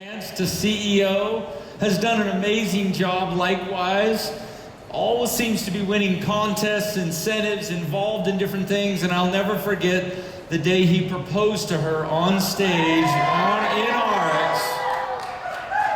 To CEO, has done an amazing job likewise. Always seems to be winning contests, incentives, involved in different things, and I'll never forget the day he proposed to her on stage in ARIIX.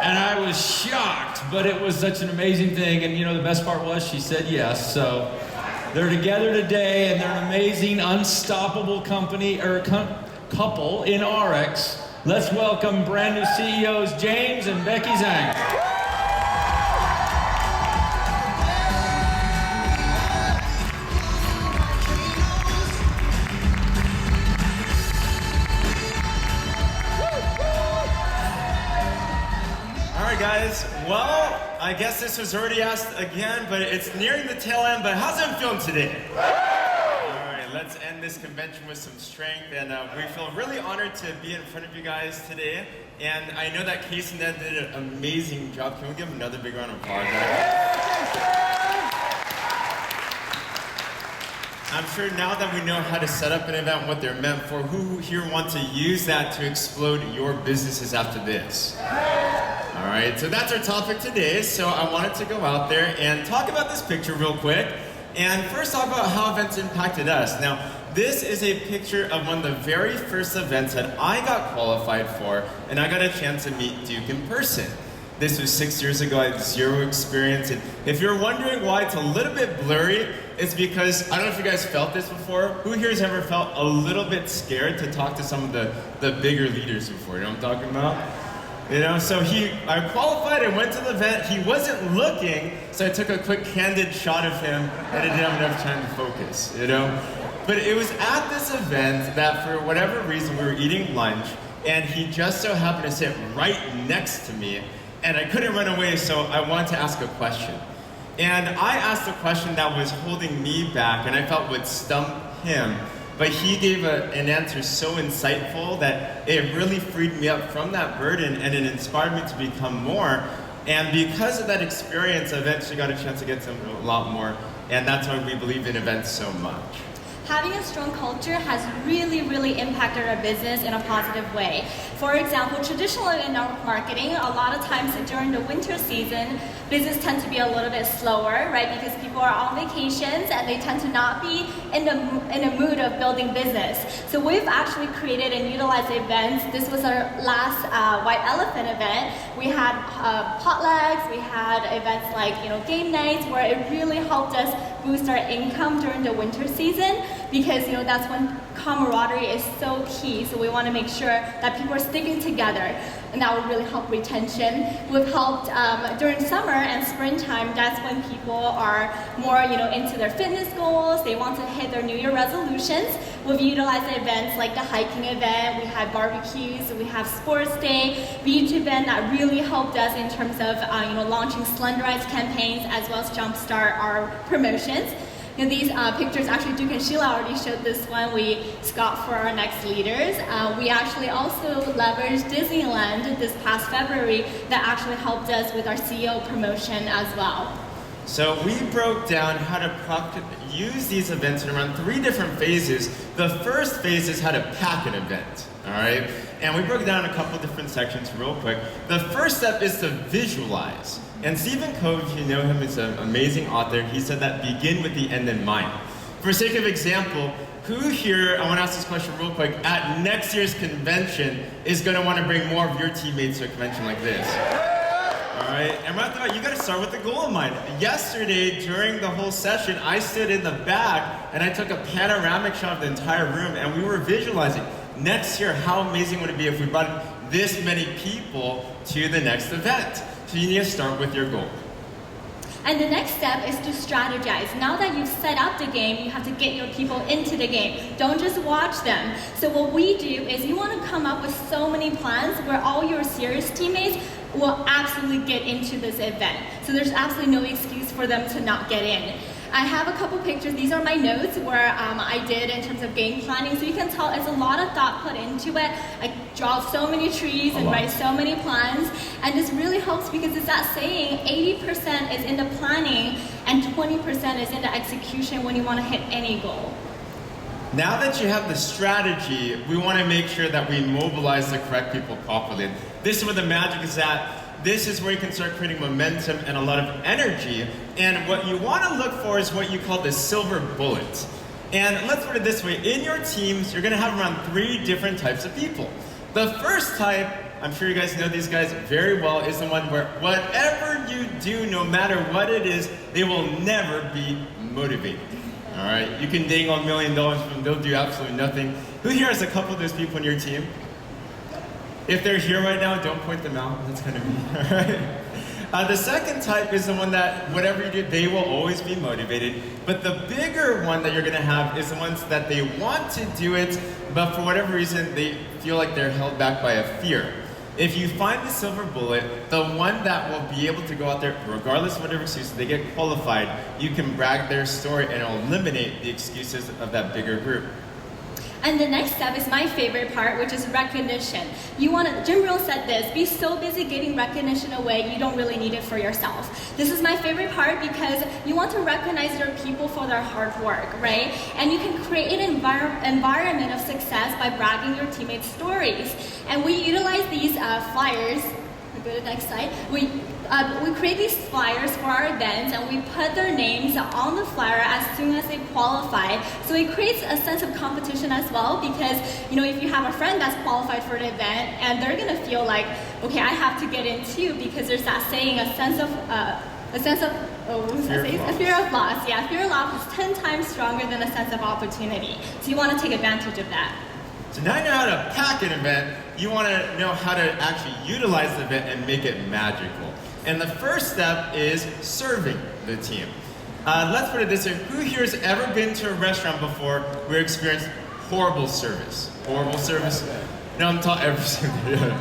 And I was shocked, but it was such an amazing thing, and you know the best part was she said yes. So they're together today, and they're an amazing, unstoppable company or couple in ARIIX. Let's welcome brand new CEOs Zheng and Becky Zheng. All right, guys. Well, I guess this was already asked again, but it's nearing the tail end. But how's it feeling today? Let's end this convention with some strength, and we feel really honored to be in front of you guys today. And I know that Case and Ned did an amazing job. Can we give them another big round of applause? I'm sure now that we know how to set up an event, what they're meant for, who here want to use that to explode your businesses after this? All right, so that's our topic today. So I wanted to go out there and talk about this picture real quick. And first talk about how events impacted us. Now, this is a picture of one of the very first events that I got qualified for, and I got a chance to meet Duke in person. This was 6 years ago. I had zero experience, and if you're wondering why it's a little bit blurry, it's because, I don't know if you guys felt this before. Who here has ever felt a little bit scared to talk to some of the bigger leaders before? You know what I'm talking about? You know, so I qualified and went to the event. He wasn't looking, so I took a quick candid shot of him, and I didn't have enough time to focus, you know? But it was at this event that for whatever reason we were eating lunch, and he just so happened to sit right next to me, and I couldn't run away, so I wanted to ask a question. And I asked a question that was holding me back, and I felt would stump him. But he gave an answer so insightful that it really freed me up from that burden, and it inspired me to become more. And because of that experience, I eventually got a chance to get to know a lot more. And that's why we believe in events so much. Having a strong culture has really impacted our business in a positive way. For example, traditionally in our marketing, a lot of times during the winter season, business tends to be a little bit slower, right? Because people are on vacations and they tend to not be in the mood of building business. So we've actually created and utilized events. This was our last White Elephant event. We had potlucks, we had events like game nights, where it really helped us boost our income during the winter season, because that's when camaraderie is so key. So we want to make sure that people are sticking together, and that will really help retention. We've helped during summer and springtime. That's when people are more into their fitness goals. They want to hit their New Year resolutions. We've utilized events like the hiking event. We had barbecues. We have sports day, beach event that really helped us in terms of launching Slenderize campaigns as well as jumpstart our promotions. These pictures, actually Duke and Sheila already showed this one. We got for our next leaders. We actually also leveraged Disneyland this past February that actually helped us with our CEO promotion as well. So we broke down how to use these events in around 3 different phases. The first phase is how to pack an event, all right? And we broke it down in a couple different sections real quick. The first step is to visualize. And Stephen Covey, if you know him, is an amazing author. He said that begin with the end in mind. For sake of example, who here, I want to ask this question real quick, at next year's convention is going to want to bring more of your teammates to a convention like this? All right, and right off the bat, you got to start with the goal in mind. Yesterday, during the whole session, I stood in the back and I took a panoramic shot of the entire room, and we were visualizing next year, how amazing would it be if we brought this many people to the next event? So you need to start with your goal. And the next step is to strategize. Now that you've set up the game, you have to get your people into the game. Don't just watch them. So what we do is you want to come up with so many plans where all your serious teammates will absolutely get into this event. So there's absolutely no excuse for them to not get in. I have a couple pictures. These are my notes where I did in terms of game planning. So you can tell it's a lot of thought put into it. I draw so many trees and write so many plans. And this really helps because it's that saying 80% is in the planning and 20% is in the execution when you want to hit any goal. Now that you have the strategy, we want to make sure that we mobilize the correct people properly. this is where the magic is at. This is where you can start creating momentum and a lot of energy. And what you want to look for is what you call the silver bullet. And let's put it this way. In your teams, you're going to have around 3 different types of people. The first type, I'm sure you guys know these guys very well, is the one where whatever you do, no matter what it is, they will never be motivated. All right? You can dangle $1 million from them, they'll do absolutely nothing. Who here has a couple of those people on your team? If they're here right now, don't point them out. That's kind of me. All right? The second type is the one that whatever you do, they will always be motivated. But the bigger one that you're going to have is the ones that they want to do it, but for whatever reason, they feel like they're held back by a fear. If you find the silver bullet, the one that will be able to go out there, regardless of whatever excuses they get qualified, you can brag their story and it'll eliminate the excuses of that bigger group. And the next step is my favorite part, which is recognition. Jim Rohn said this, be so busy giving recognition away, you don't really need it for yourself. This is my favorite part because you want to recognize your people for their hard work, right? And you can create an environment of success by bragging your teammates' stories. And we utilize these flyers. Go to the next slide. We create these flyers for our events and we put their names on the flyer as soon as they qualify. So it creates a sense of competition as well because, if you have a friend that's qualified for an event and they're gonna feel like, okay, I have to get in too because there's that saying, a fear of loss. Yeah, fear of loss is 10 times stronger than a sense of opportunity. So you want to take advantage of that. So now you know how to pack an event, you want to know how to actually utilize the event and make it magical. And the first step is serving the team. Let's put it this way, who here has ever been to a restaurant before where you experienced horrible service? Horrible service? No, I'm talking every single day.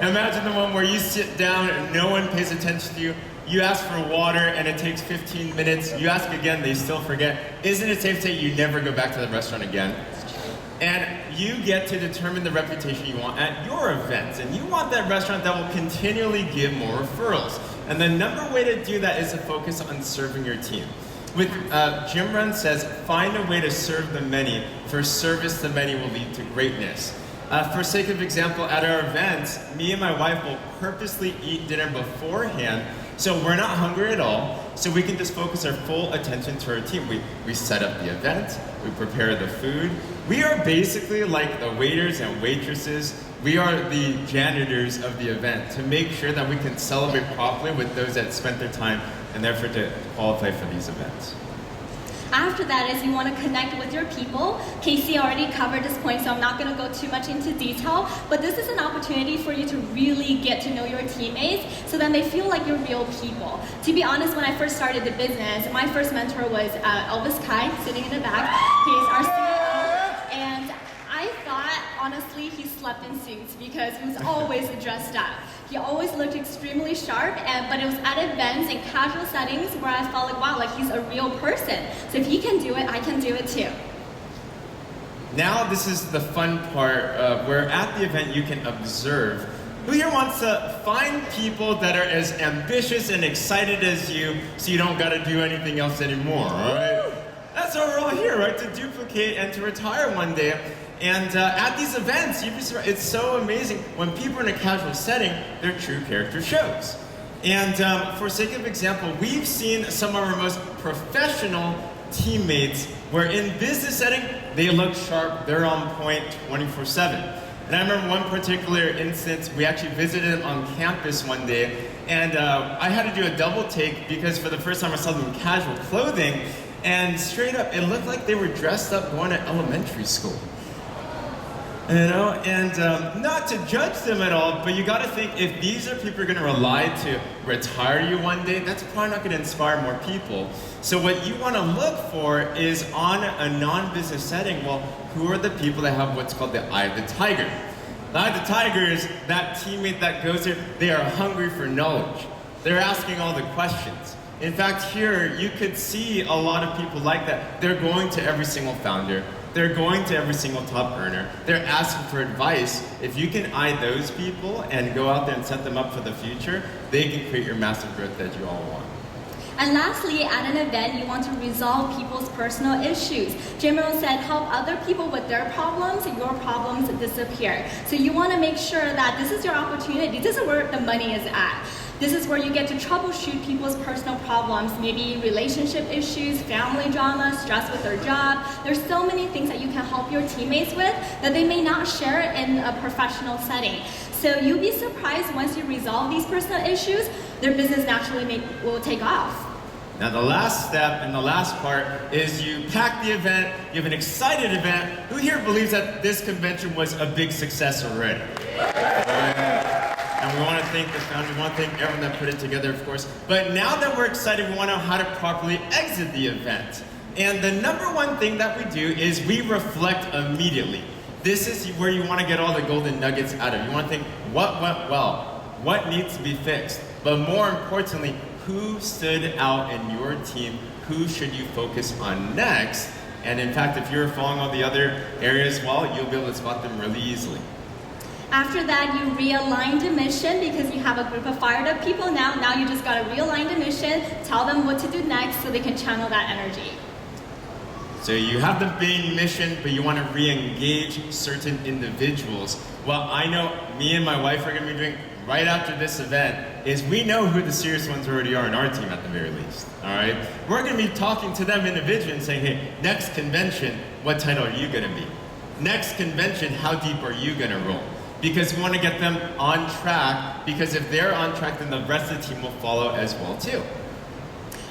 Imagine the one where you sit down and no one pays attention to you. You ask for water and it takes 15 minutes. You ask again, they still forget. Isn't it safe to say you never go back to the restaurant again? And you get to determine the reputation you want at your events. And you want that restaurant that will continually give more referrals. And the number one way to do that is to focus on serving your team. With Jim Rohn says, find a way to serve the many, for service the many will lead to greatness. For sake of example, at our events, me and my wife will purposely eat dinner beforehand so we're not hungry at all, so we can just focus our full attention to our team. We set up the event, we prepare the food. We are basically like the waiters and waitresses. We are the janitors of the event to make sure that we can celebrate properly with those that spent their time and effort to qualify for these events. After that is you want to connect with your people. Casey already covered this point, so I'm not going to go too much into detail, but this is an opportunity for you to really get to know your teammates so that they feel like you're real people. To be honest, when I first started the business, my first mentor was Elvis Kai, sitting in the back. He's our CEO, and I thought, honestly, he slept in suits because he was always dressed up. He always looked extremely sharp, but it was at events and casual settings where I felt like, wow, like he's a real person. So if he can do it, I can do it too. Now this is the fun part where at the event you can observe. Who here wants to find people that are as ambitious and excited as you so you don't got to do anything else anymore, all right? That's what we're all here, right? To duplicate and to retire one day. And at these events, it's so amazing. When people are in a casual setting, their true character shows. And for sake of example, we've seen some of our most professional teammates where in business setting, they look sharp, they're on point 24/7. And I remember one particular instance, we actually visited them on campus one day, and I had to do a double take because for the first time I saw them in casual clothing, and straight up, it looked like they were dressed up going to elementary school. And not to judge them at all, but you gotta think if these are people you're gonna rely to retire you one day, that's probably not gonna inspire more people. So what you wanna look for is on a non-business setting, well, who are the people that have what's called the eye of the tiger? The eye of the tiger is that teammate that goes there, they are hungry for knowledge. They're asking all the questions. In fact, here you could see a lot of people like that. They're going to every single founder. They're going to every single top earner. They're asking for advice. If you can eye those people and go out there and set them up for the future, they can create your massive growth that you all want. And lastly, at an event, you want to resolve people's personal issues. Jim Rohn said, help other people with their problems, your problems disappear. So you want to make sure that this is your opportunity. This is where the money is at. This is where you get to troubleshoot people's personal problems, maybe relationship issues, family drama, stress with their job. There's so many things that you can help your teammates with that they may not share in a professional setting. So you'll be surprised once you resolve these personal issues, their business naturally will take off. Now the last step and the last part is you pack the event, you have an excited event. Who here believes that this convention was a big success already? And we want to thank the founders, we want to thank everyone that put it together, of course. But now that we're excited, we want to know how to properly exit the event. And the number one thing that we do is we reflect immediately. This is where you want to get all the golden nuggets out of. You want to think, what went well? What needs to be fixed? But more importantly, who stood out in your team? Who should you focus on next? And in fact, if you're following all the other areas well, you'll be able to spot them really easily. After that, you realign the mission because you have a group of fired up people now. Now you just got to realign the mission, tell them what to do next so they can channel that energy. So you have the main mission, but you want to re-engage certain individuals. Well, I know me and my wife are going to be doing right after this event is we know who the serious ones already are in our team at the very least, all right? We're going to be talking to them individually and saying, hey, next convention, what title are you going to be? Next convention, how deep are you going to roll? Because we want to get them on track, because if they're on track, then the rest of the team will follow as well too.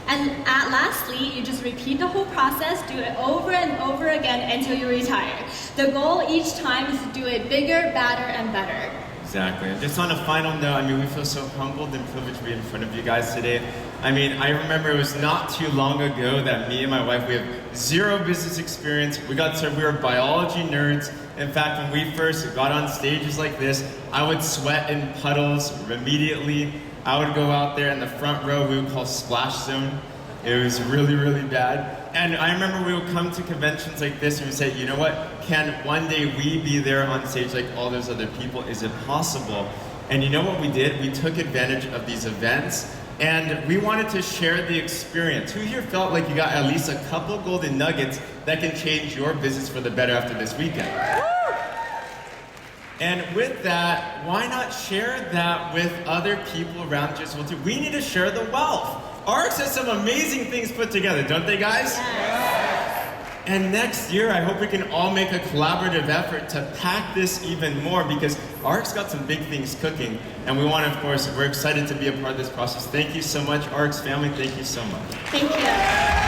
And lastly, you just repeat the whole process, do it over and over again until you retire. The goal each time is to do it bigger, badder, and better. Exactly. And just on a final note, I mean, we feel so humbled and privileged to be in front of you guys today. I mean, I remember it was not too long ago that me and my wife, we have zero business experience. We were biology nerds. In fact, when we first got on stages like this, I would sweat in puddles immediately. I would go out there in the front row, we would call splash zone. It was really, really bad. And I remember we would come to conventions like this and we'd say, you know what, can one day we be there on stage like all those other people? Is it possible? And you know what we did? We took advantage of these events and we wanted to share the experience. Who here felt like you got at least a couple golden nuggets that can change your business for the better after this weekend? And with that, why not share that with other people around you as well too? We need to share the wealth. ARIIX has some amazing things put together, don't they, guys? Yes. And next year, I hope we can all make a collaborative effort to pack this even more, because ARIIX got some big things cooking, and we want to, of course, we're excited to be a part of this process. Thank you so much, ARIIX family. Thank you so much. Thank you.